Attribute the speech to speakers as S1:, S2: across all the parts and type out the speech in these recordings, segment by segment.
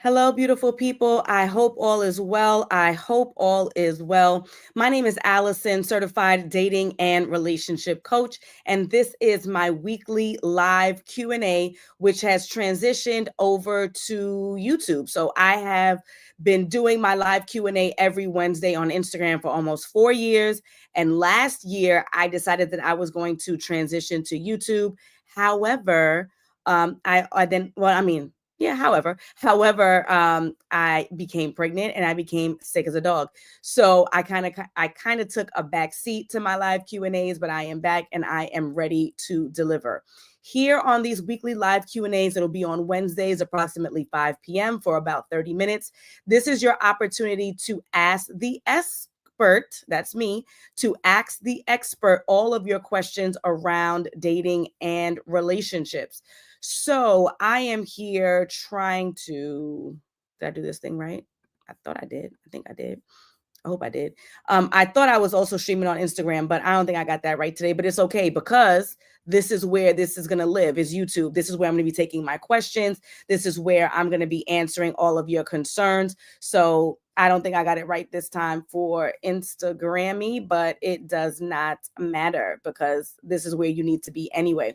S1: Hello, beautiful people. I hope all is well. I hope all is well. My name is Alison, certified dating and relationship coach, and this is my weekly live Q&A, which has transitioned over to YouTube. So I have been doing my live Q&A every Wednesday on Instagram for almost 4 years, and last year I decided that I was going to transition to YouTube. However, I then well, I mean, yeah, however, I became pregnant and I became sick as a dog. So I kind of took a back seat to my live Q&As, but I am back and I am ready to deliver. Here on these weekly live Q&As, it'll be on Wednesdays, approximately 5 p.m. for about 30 minutes. This is your opportunity to ask the expert, that's me, to ask the expert all of your questions around dating and relationships. So I am here trying to. Did I do this thing right? I thought I did. I think I did. I hope I did. I thought I was also streaming on Instagram, but I don't think I got that right today. But it's okay because this is where this is going to live is YouTube. This is where I'm going to be taking my questions. This is where I'm going to be answering all of your concerns. So I don't think I got it right this time for Instagrammy, but it does not matter because this is where you need to be anyway.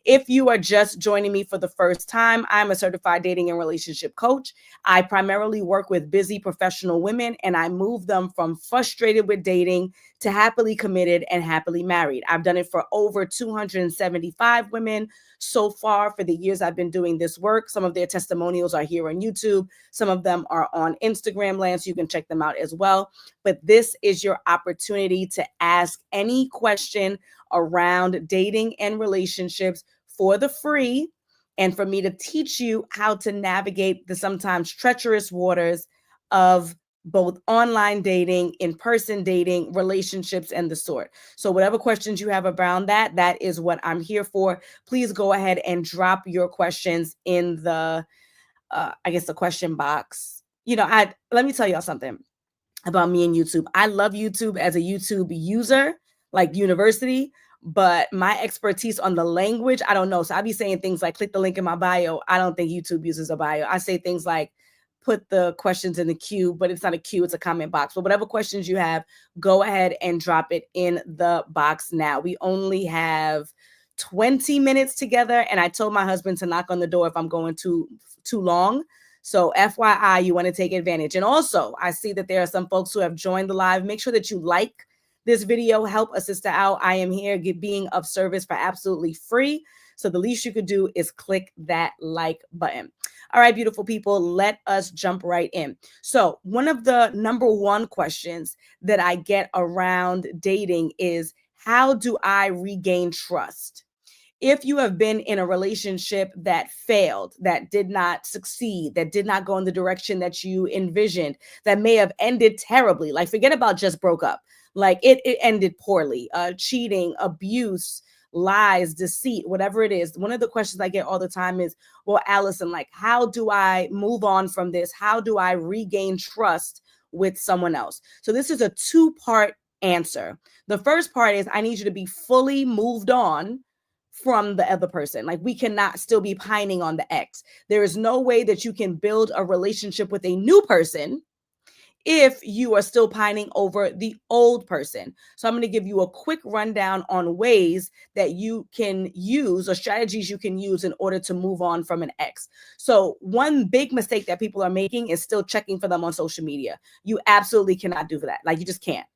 S1: If you are just joining me for the first time, I'm a certified dating and relationship coach. I primarily work with busy professional women and I move them from frustrated with dating to happily committed and happily married. I've done it for over 275 women so far for the years I've been doing this work. Some of their testimonials are here on YouTube. Some of them are on Instagram land, so you can check them out as well. But this is your opportunity to ask any question around dating and relationships for the free and for me to teach you how to navigate the sometimes treacherous waters of both online dating, in-person dating, relationships, and the sort. So whatever questions you have around that, that is what I'm here for. Please go ahead and drop your questions in the, I guess, the question box. Let me tell y'all something about me and YouTube. I love YouTube as a YouTube user, like university, but my expertise on the language, I don't know. So I be saying things like click the link in my bio. I don't think YouTube uses a bio. I say things like put the questions in the queue, but it's not a queue, it's a comment box. But whatever questions you have, go ahead and drop it in the box now. We only have 20 minutes together, and I told my husband to knock on the door if I'm going too long. So FYI, you want to take advantage. And also, I see that there are some folks who have joined the live. Make sure that you like this video, help a sister out. I am here being of service for absolutely free. So the least you could do is click that like button. All right, beautiful people, let us jump right in. So one of the number one questions that I get around dating is, how do I regain trust? If you have been in a relationship that failed, that did not succeed, that did not go in the direction that you envisioned, that may have ended terribly, like forget about just broke up, like it ended poorly, cheating, abuse, lies, deceit, whatever it is. One of the questions I get all the time is, well, Alison, like, how do I move on from this? How do I regain trust with someone else? So this is a two-part answer. The first part is I need you to be fully moved on from the other person. Like, we cannot still be pining on the ex. There is no way that you can build a relationship with a new person if you are still pining over the old person. So I'm going to give you a quick rundown on ways that you can use or strategies you can use in order to move on from an ex. So one big mistake that people are making is still checking for them on social media. You absolutely cannot do that. Like, you just can't.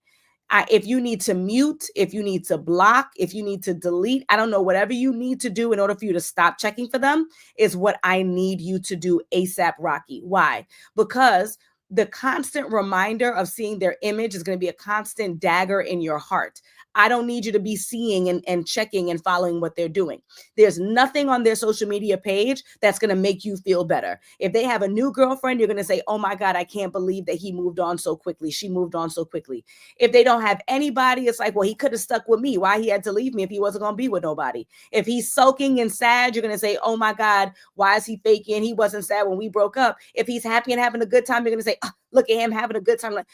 S1: If you need to mute, if you need to block, if you need to delete, I don't know, whatever you need to do in order for you to stop checking for them is what I need you to do ASAP Rocky. Why? Because the constant reminder of seeing their image is going to be a constant dagger in your heart. I don't need you to be seeing and checking and following what they're doing. There's nothing on their social media page that's going to make you feel better. If they have a new girlfriend, you're going to say, oh my God, I can't believe that he moved on so quickly. She moved on so quickly. If they don't have anybody, it's like, well, he could have stuck with me. Why he had to leave me if he wasn't going to be with nobody? If he's sulking and sad, you're going to say, oh my God, why is he faking? He wasn't sad when we broke up. If he's happy and having a good time, you're going to say, oh, look at him having a good time. Like,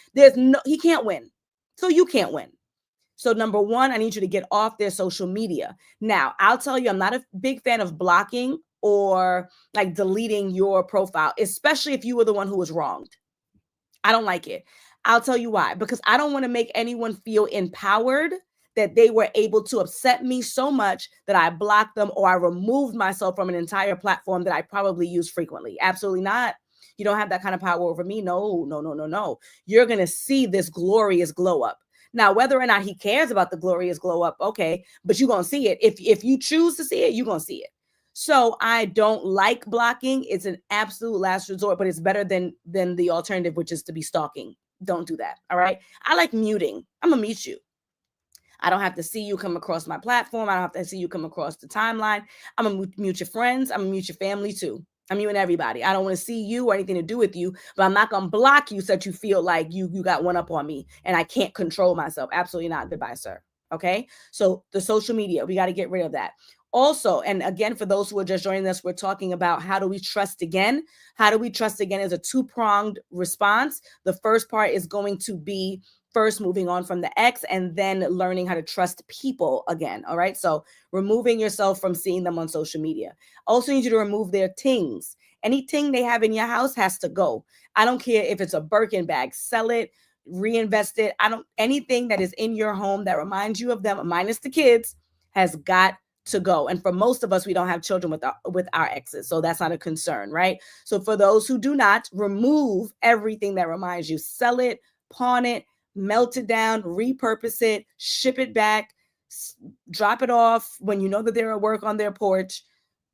S1: he can't win. So you can't win. So number one, I need you to get off their social media. Now, I'll tell you, I'm not a big fan of blocking or like deleting your profile, especially if you were the one who was wronged. I don't like it. I'll tell you why. Because I don't want to make anyone feel empowered that they were able to upset me so much that I blocked them or I removed myself from an entire platform that I probably use frequently. Absolutely not. You don't have that kind of power over me. No, no, no, no, no. You're going to see this glorious glow up. Now, whether or not he cares about the glorious glow up, okay, but you're going to see it. If you choose to see it, you're going to see it. So I don't like blocking. It's an absolute last resort, but it's better than the alternative, which is to be stalking. Don't do that. All right. I like muting. I'm gonna mute you. I don't have to see you come across my platform. I don't have to see you come across the timeline. I'm gonna mute your friends. I'm gonna mute your family too. I'm muting everybody. I don't want to see you or anything to do with you, but I'm not gonna block you so that you feel like you got one up on me and I can't control myself. Absolutely not. Goodbye, sir. Okay. So the social media, we got to get rid of that. Also, and again, for those who are just joining us, we're talking about how do we trust again? How do we trust again is a two-pronged response. The first part is going to be first moving on from the ex and then learning how to trust people again. All right. So removing yourself from seeing them on social media. Also need you to remove their tings. Any ting they have in your house has to go. I don't care if it's a Birkin bag, sell it, reinvest it. Anything that is in your home that reminds you of them, minus the kids, has got to go. And for most of us, we don't have children with our exes. So that's not a concern, right? So for those who do not, remove everything that reminds you, sell it, pawn it, melt it down, repurpose it, ship it back, drop it off when you know that they're at work on their porch.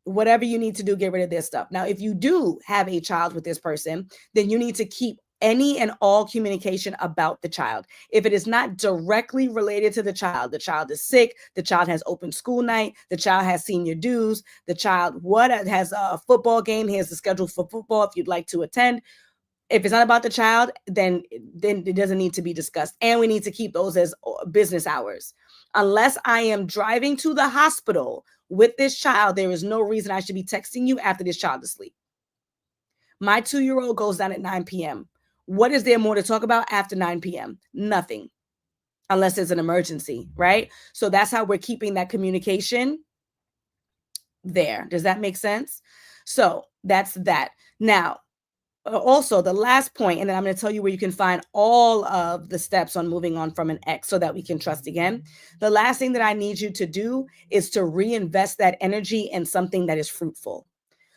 S1: Whatever you need to do, get rid of their stuff. Now, if you do have a child with this person, then you need to keep any and all communication about the child. If it is not directly related to the child is sick, the child has open school night, the child has senior dues, the child has a football game, here's the schedule for football if you'd like to attend. If it's not about the child, then it doesn't need to be discussed. And we need to keep those as business hours. Unless I am driving to the hospital with this child, there is no reason I should be texting you after this child is asleep. My 2-year-old goes down at 9 p.m. What is there more to talk about after 9 p.m.? Nothing, unless it's an emergency, right? So that's how we're keeping that communication there. Does that make sense? So that's that. Now, also the last point, and then I'm going to tell you where you can find all of the steps on moving on from an ex so that we can trust again. The last thing that I need you to do is to reinvest that energy in something that is fruitful.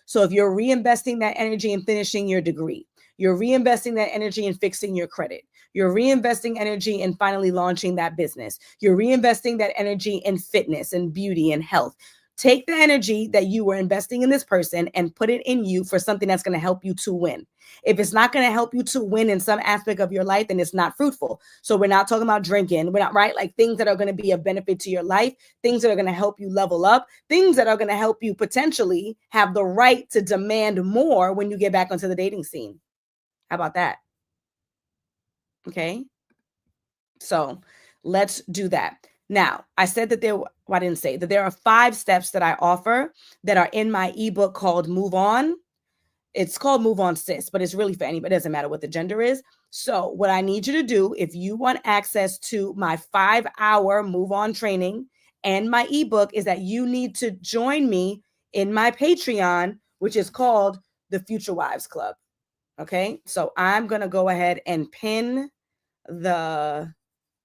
S1: So if you're reinvesting that energy in finishing your degree, you're reinvesting that energy in fixing your credit, you're reinvesting energy in finally launching that business, you're reinvesting that energy in fitness and beauty and health. Take the energy that you were investing in this person and put it in you for something that's going to help you to win. If it's not going to help you to win in some aspect of your life, then it's not fruitful. So we're not talking about drinking. We're not, right? Like things that are going to be a benefit to your life, things that are going to help you level up, things that are going to help you potentially have the right to demand more when you get back onto the dating scene. How about that? Okay. So let's do that. Now, I said that I didn't say that there are 5 steps that I offer that are in my ebook called Move On. It's called Move On Sis, but it's really for anybody. It doesn't matter what the gender is. So what I need you to do, if you want access to my 5-hour Move On training and my ebook, is that you need to join me in my Patreon, which is called the Future Wives Club. Okay. So I'm going to go ahead and pin the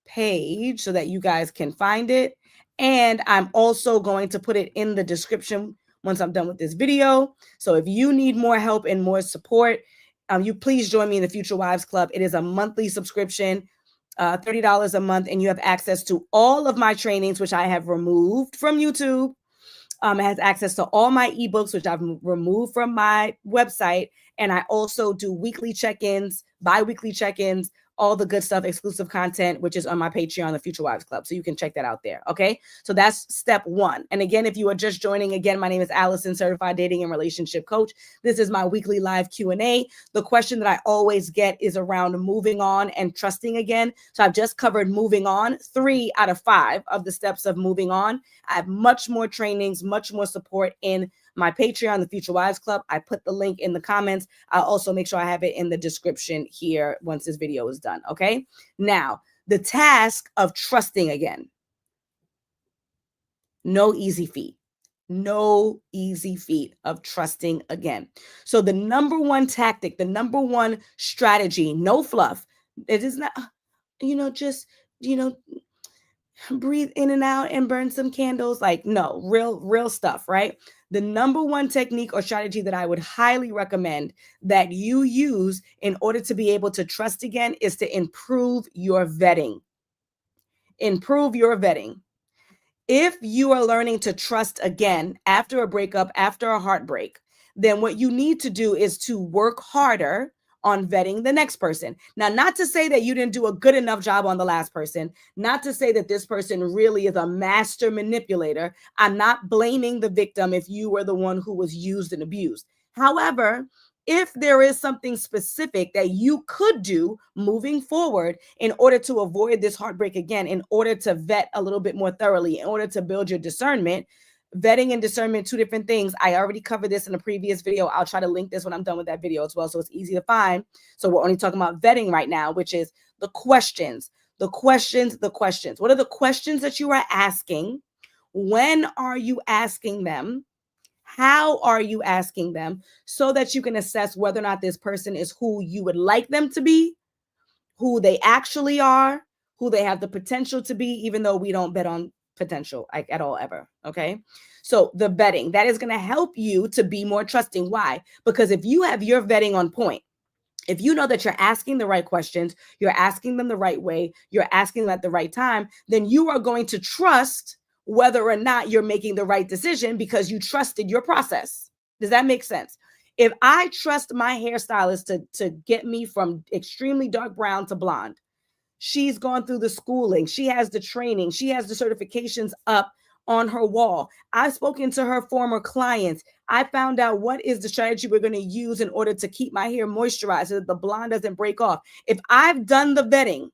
S1: page so that you guys can find it. And I'm also going to put it in the description once I'm done with this video. So if you need more help and more support, you please join me in the Future Wives Club. It is a monthly subscription, $30 a month, and you have access to all of my trainings, which I have removed from YouTube. It has access to all my ebooks, which I've removed from my website. And I also do weekly check-ins, bi-weekly check-ins, all the good stuff, exclusive content, which is on my Patreon, the Future Wives Club. So you can check that out there. Okay. So that's step 1. And again, if you are just joining, again, my name is Alison, certified dating and relationship coach. This is my weekly live Q&A. The question that I always get is around moving on and trusting again. So I've just covered moving on, 3 out of 5 of the steps of moving on. I have much more trainings, much more support in my Patreon, the Future Wives Club. I put the link in the comments. I'll also make sure I have it in the description here once this video is done. Okay. Now, the task of trusting again. No easy feat. No easy feat of trusting again. So the number one tactic, the number one strategy, no fluff. It is not, just, you know, breathe in and out and burn some candles. Like, no, real stuff, right? The number one technique or strategy that I would highly recommend that you use in order to be able to trust again is to improve your vetting. Improve your vetting. If you are learning to trust again after a breakup, after a heartbreak, then what you need to do is to work harder on vetting the next person. Now, not to say that you didn't do a good enough job on the last person, not to say that this person really is a master manipulator. I'm not blaming the victim if you were the one who was used and abused. However, if there is something specific that you could do moving forward in order to avoid this heartbreak again, in order to vet a little bit more thoroughly, in order to build your discernment, vetting and discernment, two different things. I already covered this in a previous video. I'll try to link this when I'm done with that video as well, so it's easy to find. So we're only talking about vetting right now, which is the questions. What are the questions that you are asking? When are you asking them? How are you asking them, so that you can assess whether or not this person is who you would like them to be, who they actually are, who they have the potential to be, even though we don't bet on potential like at all ever. Okay. So the vetting, that is going to help you to be more trusting. Why? Because if you have your vetting on point, if you know that you're asking the right questions, you're asking them the right way, you're asking them at the right time, then you are going to trust whether or not you're making the right decision because you trusted your process. Does that make sense? If I trust my hairstylist to get me from extremely dark brown to blonde, she's gone through the schooling, she has the training, she has the certifications up on her wall. I've spoken to her former clients. I found out what is the strategy we're going to use in order to keep my hair moisturized so that the blonde doesn't break off. If I've done the vetting,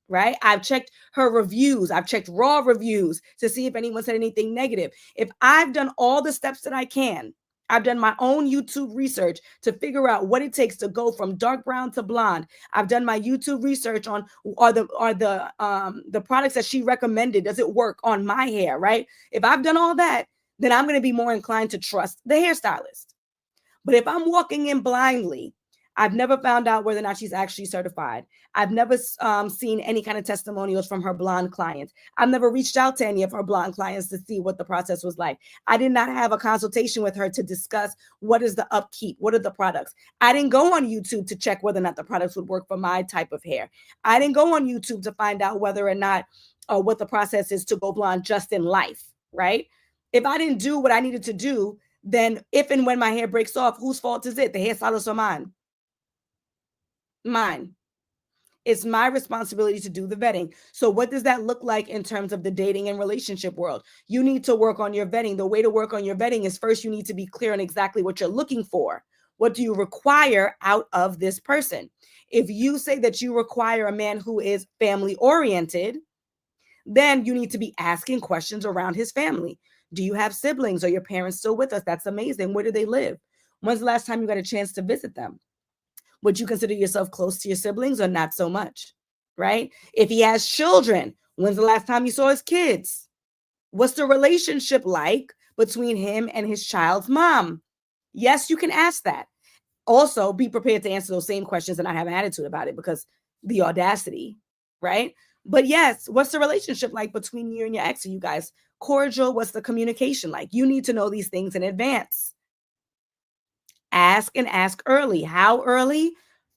S1: right? I've checked her reviews. I've checked raw reviews to see if anyone said anything negative. If I've done all the steps that I can, I've done my own YouTube research to figure out what it takes to go from dark brown to blonde. I've done my YouTube research on are the products that she recommended, does it work on my hair, right? If I've done all that, then I'm going to be more inclined to trust the hairstylist. But if I'm walking in blindly, I've never found out whether or not she's actually certified. I've never seen any kind of testimonials from her blonde clients. I've never reached out to any of her blonde clients to see what the process was like. I did not have a consultation with her to discuss what is the upkeep, what are the products. I didn't go on YouTube to check whether or not the products would work for my type of hair. I didn't go on YouTube to find out whether or not what the process is to go blonde just in life, right? If I didn't do what I needed to do, then if and when my hair breaks off, whose fault is it? The hairstylist or mine? Mine. It's my responsibility to do the vetting. So what does that look like in terms of the dating and relationship world? You need to work on your vetting. The way to work on your vetting is first you need to be clear on exactly what you're looking for. What do you require out of this person? If you say that you require a man who is family oriented, then you need to be asking questions around his family. Do you have siblings? Are your parents still with us? That's amazing. Where do they live? When's the last time you got a chance to visit them? Would you consider yourself close to your siblings or not so much? Right? If he has children, when's the last time you saw his kids? What's the relationship like between him and his child's mom? Yes, you can ask that. Also, be prepared to answer those same questions and not have an attitude about it, because the audacity, right? But yes, what's the relationship like between you and your ex? Are you guys cordial? What's the communication like? You need to know these things in advance. Ask and ask early. How early?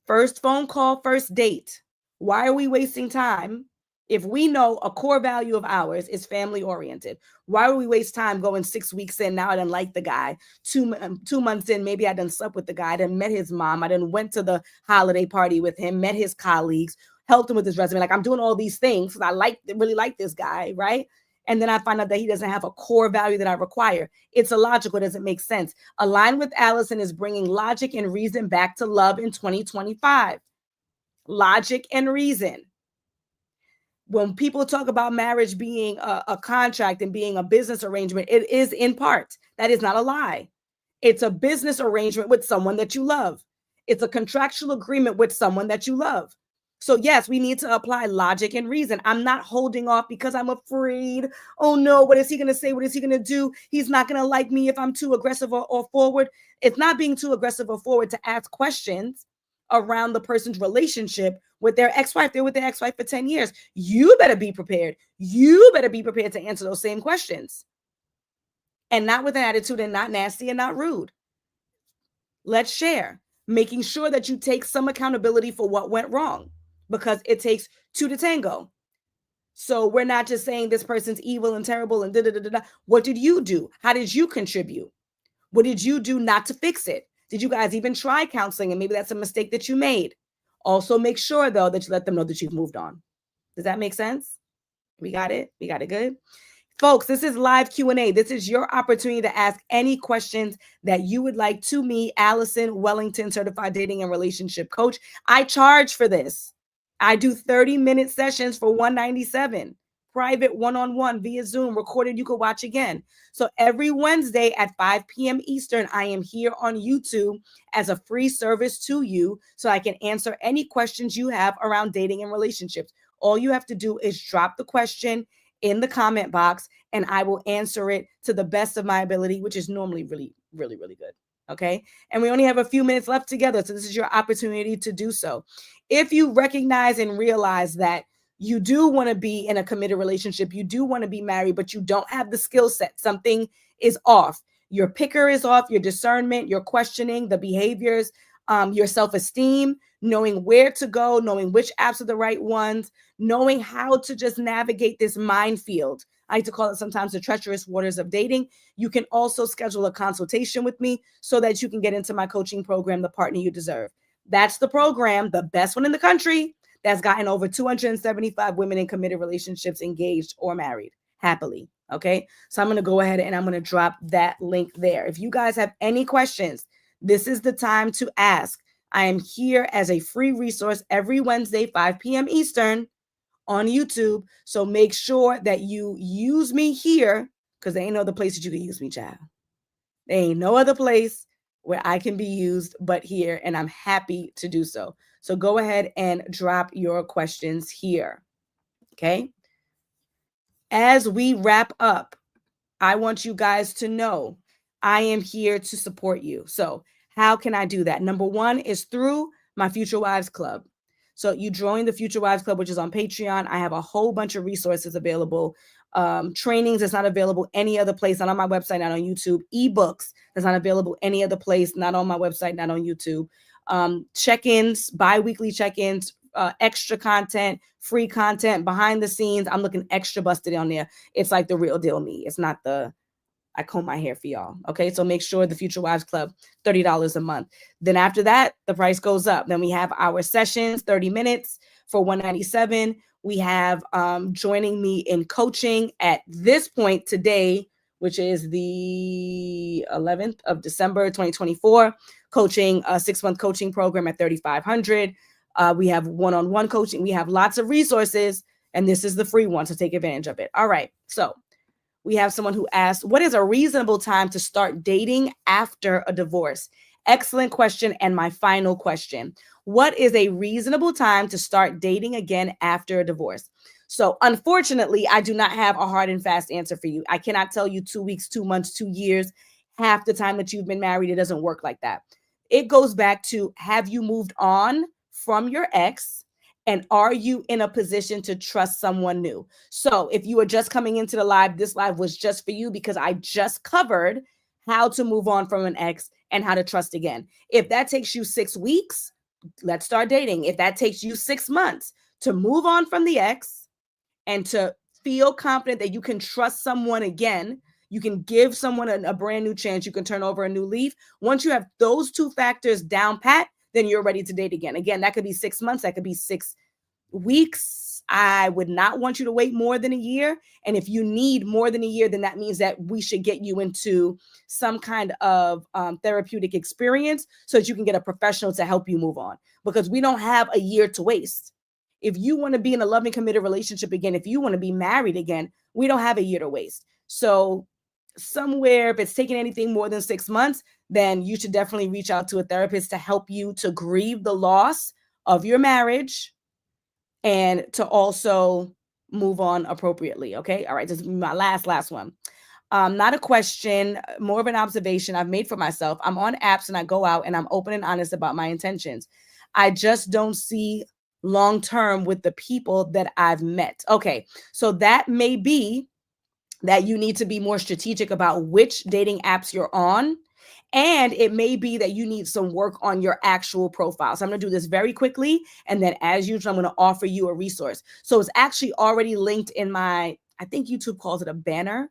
S1: First phone call, first date. Why are we wasting time if we know a core value of ours is family oriented? Why would we waste time going 6 weeks in? Now I didn't like the guy. 2 months in, maybe I done slept with the guy. I done met his mom. I done went to the holiday party with him, met his colleagues, helped him with his resume. Like, I'm doing all these things because I really like this guy, right? And then I find out that he doesn't have a core value that I require. It's illogical. It doesn't make sense. Align with Alison is bringing logic and reason back to love in 2025. Logic and reason. When people talk about marriage being a contract and being a business arrangement, it is in part. That is not a lie. It's a business arrangement with someone that you love. It's a contractual agreement with someone that you love. So yes, we need to apply logic and reason. I'm not holding off because I'm afraid. Oh no, what is he going to say? What is he going to do? He's not going to like me if I'm too aggressive or forward. It's not being too aggressive or forward to ask questions around the person's relationship with their ex-wife. They're with their ex-wife for 10 years. You better be prepared. You better be prepared to answer those same questions. And not with an attitude and not nasty and not rude. Let's share, making sure that you take some accountability for what went wrong, because it takes two to tango. So we're not just saying this person's evil and terrible and da da da da. What did you do? How did you contribute? What did you do not to fix it? Did you guys even try counseling? And maybe that's a mistake that you made. Also, make sure though that you let them know that you've moved on. Does that make sense? We got it. We got it good. Folks, this is live Q&A. This is your opportunity to ask any questions that you would like to me, Alison Wellington, certified dating and relationship coach. I charge for this. I do 30-minute sessions for $197, private one-on-one via Zoom, recorded. You can watch again. So every Wednesday at 5 p.m. Eastern, I am here on YouTube as a free service to you so I can answer any questions you have around dating and relationships. All you have to do is drop the question in the comment box and I will answer it to the best of my ability, which is normally really, really, really good. Okay. And we only have a few minutes left together. So this is your opportunity to do so. If you recognize and realize that you do want to be in a committed relationship, you do want to be married, but you don't have the skill set, something is off. Your picker is off, your discernment, your questioning, the behaviors, your self-esteem, knowing where to go, knowing which apps are the right ones, knowing how to just navigate this minefield. I like to call it sometimes the treacherous waters of dating. You can also schedule a consultation with me so that you can get into my coaching program, The Partner You Deserve. That's the program, the best one in the country, that's gotten over 275 women in committed relationships engaged or married happily. Okay. So I'm going to go ahead and I'm going to drop that link there. If you guys have any questions, this is the time to ask. I am here as a free resource every Wednesday, 5 p.m. Eastern on YouTube. So make sure that you use me here, because there ain't no other place that you can use me, child. There ain't no other place where I can be used but here, and I'm happy to do so. So go ahead and drop your questions here. Okay. As we wrap up, I want you guys to know I am here to support you. So how can I do that? Number one is through my Future Wives Club. So you join the Future Wives Club, which is on Patreon. I have a whole bunch of resources available. Trainings that's not available any other place, not on my website, not on YouTube. Ebooks that's not available any other place, not on my website, not on YouTube. Check-ins, bi-weekly check-ins, extra content, free content, behind the scenes. I'm looking extra busted on there. It's like the real deal me. It's not the I comb my hair for y'all. Okay. So make sure the Future Wives Club, $30 a month. Then after that, the price goes up. Then we have our sessions, 30 minutes for $197. We have joining me in coaching at this point today, which is the 11th of December, 2024, coaching a 6-month coaching program at $3,500. We have one-on-one coaching. We have lots of resources, and this is the free one, so take advantage of it. All right. So we have someone who asked, what is a reasonable time to start dating after a divorce? Excellent question. And my final question, what is a reasonable time to start dating again after a divorce? So unfortunately, I do not have a hard and fast answer for you. I cannot tell you 2 weeks, 2 months, 2 years, half the time that you've been married. It doesn't work like that. It goes back to, have you moved on from your ex? And are you in a position to trust someone new? So if you are just coming into the live, this live was just for you because I just covered how to move on from an ex and how to trust again. If that takes you 6 weeks, let's start dating. If that takes you 6 months to move on from the ex and to feel confident that you can trust someone again, you can give someone a brand new chance, you can turn over a new leaf. Once you have those two factors down pat, then you're ready to date again. Again, that could be 6 months, that could be 6 weeks. I would not want you to wait more than a year. And if you need more than a year, then that means that we should get you into some kind of therapeutic experience so that you can get a professional to help you move on, because we don't have a year to waste. If you want to be in a loving, committed relationship again, if you want to be married again, we don't have a year to waste. So somewhere, if it's taking anything more than 6 months, then you should definitely reach out to a therapist to help you to grieve the loss of your marriage, and to also move on appropriately. Okay. All right. This is my last one. Not a question, more of an observation I've made for myself. I'm on apps and I go out and I'm open and honest about my intentions. I just don't see long term with the people that I've met. Okay. So that may be that you need to be more strategic about which dating apps you're on. And it may be that you need some work on your actual profile. So I'm going to do this very quickly. And then, as usual, I'm going to offer you a resource. So it's actually already linked in my, I think YouTube calls it a banner.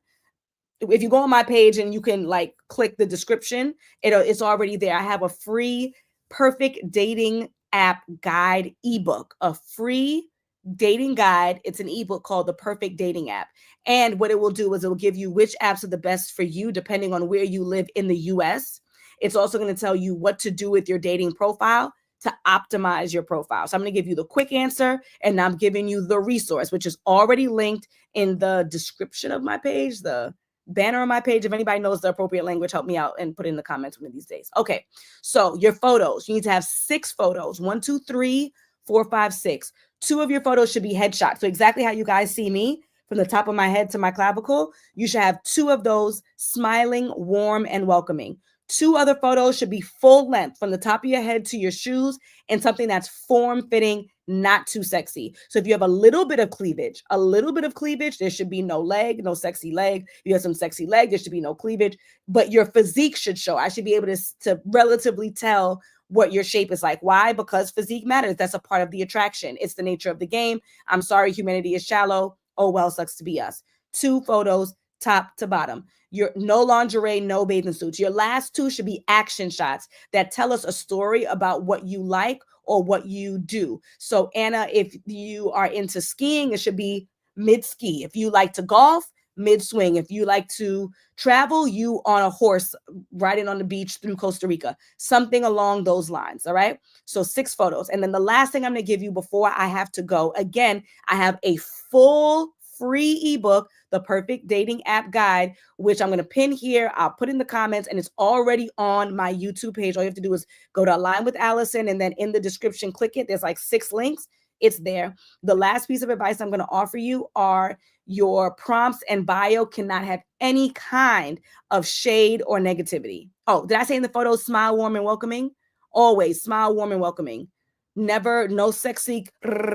S1: If you go on my page and you can like click the description, it's already there. I have a free perfect dating app guide ebook, a free dating guide. It's an ebook called the Perfect Dating App. And what it will do is it will give you which apps are the best for you depending on where you live in the US. It's also going to tell you what to do with your dating profile to optimize your profile. So I'm going to give you the quick answer, and I'm giving you the resource, which is already linked in the description of my page, the banner on my page. If anybody knows the appropriate language, help me out and put in the comments one of these days. Okay, so your photos, you need to have 6 photos. 1, 2, 3, 4, 5, 6. 2 of your photos should be headshots. So exactly how you guys see me from the top of my head to my clavicle, you should have 2 of those smiling, warm, and welcoming. 2 other photos should be full length from the top of your head to your shoes and something that's form-fitting, not too sexy. So if you have a little bit of cleavage, there should be no leg, no sexy leg. If you have some sexy leg, there should be no cleavage, but your physique should show. I should be able to relatively tell what your shape is like. Why? Because physique matters. That's a part of the attraction. It's the nature of the game. I'm sorry, humanity is shallow. Oh, well, sucks to be us. 2 photos, top to bottom. Your no lingerie, no bathing suits. Your last 2 should be action shots that tell us a story about what you like or what you do. So Anna, if you are into skiing, it should be mid-ski. If you like to golf, mid-swing. If you like to travel, you on a horse riding on the beach through Costa Rica. Something along those lines, all right? So 6 photos. And then the last thing I'm going to give you before I have to go, again, I have a full free ebook, the Perfect Dating App Guide, which I'm going to pin here. I'll put in the comments, and it's already on my YouTube page. All you have to do is go to Align with Alison, and then in the description, click it. There's like 6 links. It's there. The last piece of advice I'm going to offer you are your prompts and bio cannot have any kind of shade or negativity. Oh, did I say in the photo, smile, warm, and welcoming? Always smile, warm, and welcoming. Never, no sexy,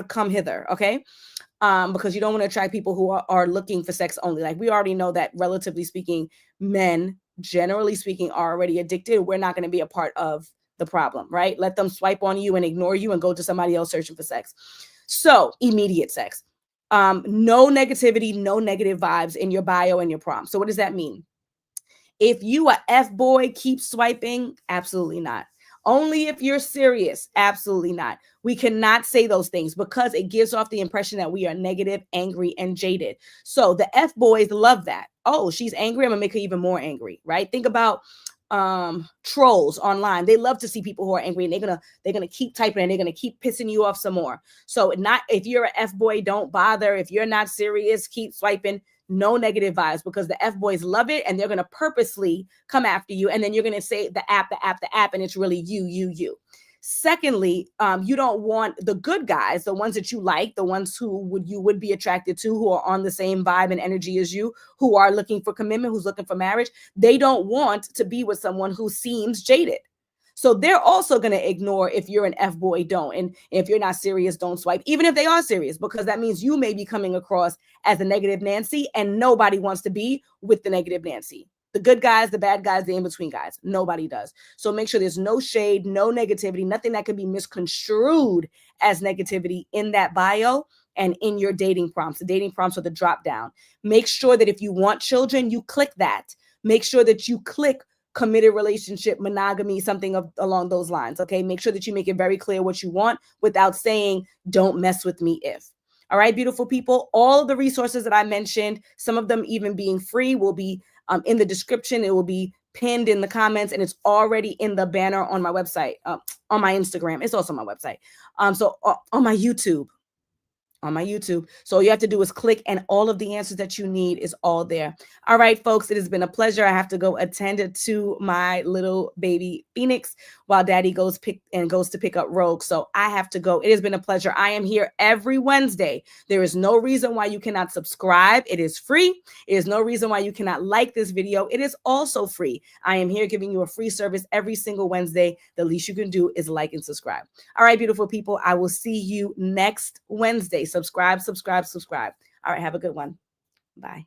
S1: come hither, okay? Because you don't want to attract people who are looking for sex only. Like we already know that, relatively speaking, men, generally speaking, are already addicted. We're not going to be a part of the problem, right? Let them swipe on you and ignore you and go to somebody else searching for sex. So immediate sex. No negativity, no negative vibes in your bio and your prompt. So what does that mean? If you a F-boy, keep swiping, absolutely not. Only if you're serious, absolutely not. We cannot say those things because it gives off the impression that we are negative, angry, and jaded. So the F-boys love that. Oh, she's angry, I'm gonna make her even more angry, right? Think about trolls online. They love to see people who are angry, and they're gonna keep typing and they're gonna keep pissing you off some more. So not if you're an F-boy, don't bother. If you're not serious, keep swiping. No negative vibes, because the F-boys love it and they're going to purposely come after you. And then you're going to say the app, and it's really you. Secondly, you don't want the good guys, the ones that you like, the ones who you would be attracted to, who are on the same vibe and energy as you, who are looking for commitment, who's looking for marriage. They don't want to be with someone who seems jaded. So they're also going to ignore if you're an F-boy, don't. And if you're not serious, don't swipe, even if they are serious, because that means you may be coming across as a negative Nancy, and nobody wants to be with the negative Nancy. The good guys, the bad guys, the in-between guys. Nobody does. So make sure there's no shade, no negativity, nothing that can be misconstrued as negativity in that bio and in your dating prompts. The dating prompts are the drop down. Make sure that if you want children, you click that. Make sure that you click committed relationship, monogamy, something along those lines. Okay. Make sure that you make it very clear what you want without saying, don't mess with me if. All right, beautiful people. All of the resources that I mentioned, some of them even being free, will be in the description. It will be pinned in the comments, and it's already in the banner on my website, on my Instagram. It's also on my website. So on my YouTube. on my YouTube. So all you have to do is click, and all of the answers that you need is all there. All right, folks, it has been a pleasure. I have to go attend to my little baby Phoenix while Daddy goes to pick up Rogue. So I have to go. It has been a pleasure. I am here every Wednesday. There is no reason why you cannot subscribe. It is free. There is no reason why you cannot like this video. It is also free. I am here giving you a free service every single Wednesday. The least you can do is like and subscribe. All right, beautiful people. I will see you next Wednesday. Subscribe, subscribe, subscribe. All right, have a good one. Bye.